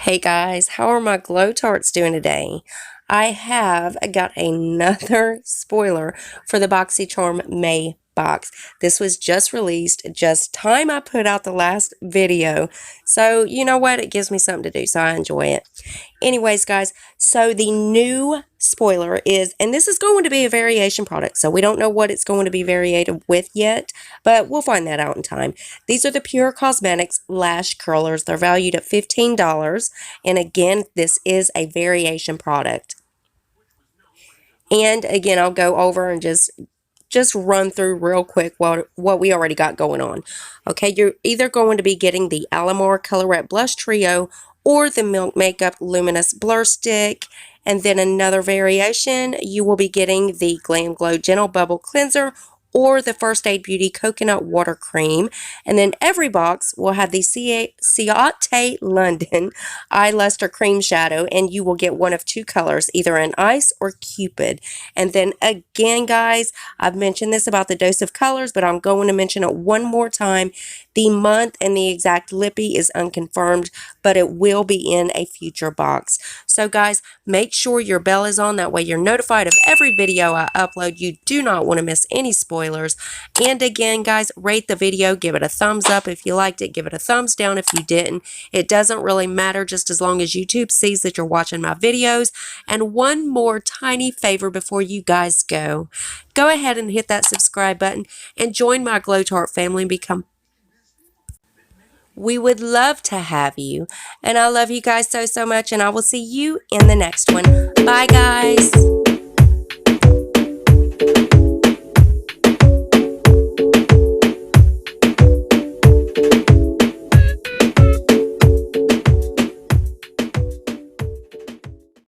Hey guys, how are my Glow Tarts doing today? I have got another spoiler for the Boxycharm May box. This was just released, just time I put out the last video. So you know what? It gives me something to do, so I enjoy it. Anyways, guys, so the new spoiler is, and this is going to be a variation product, so we don't know what it's going to be variated with yet, but we'll find that out in time. These are the Pure Cosmetics Lash Curlers. They're valued at $15, and again, this is a variation product. And again, I'll go over and just run through real quick what we already got going on. Okay, you're either going to be getting the Alamore Colorette Blush Trio or the Milk Makeup Luminous Blur Stick. And then another variation, you will be getting the Glam Glow Gentle Bubble Cleanser or the First Aid Beauty Coconut Water Cream. And then every box will have the Ciate London Eye Luster Cream Shadow, and you will get one of two colors, either an Ice or Cupid. And then again, guys, I've mentioned this about the dose of colors, but I'm going to mention it one more time. The month and the exact lippy is unconfirmed, but it will be in a future box. So guys, make sure your bell is on. That way you're notified of every video I upload. You do not want to miss any spoilers. And again, guys, rate the video. Give it a thumbs up if you liked it. Give it a thumbs down if you didn't. It doesn't really matter, just as long as YouTube sees that you're watching my videos. And one more tiny favor before you guys go. Go ahead and hit that subscribe button and join my Glow Tart family and become. We would love to have you. And I love you guys so much. And I will see you in the next one. Bye, guys.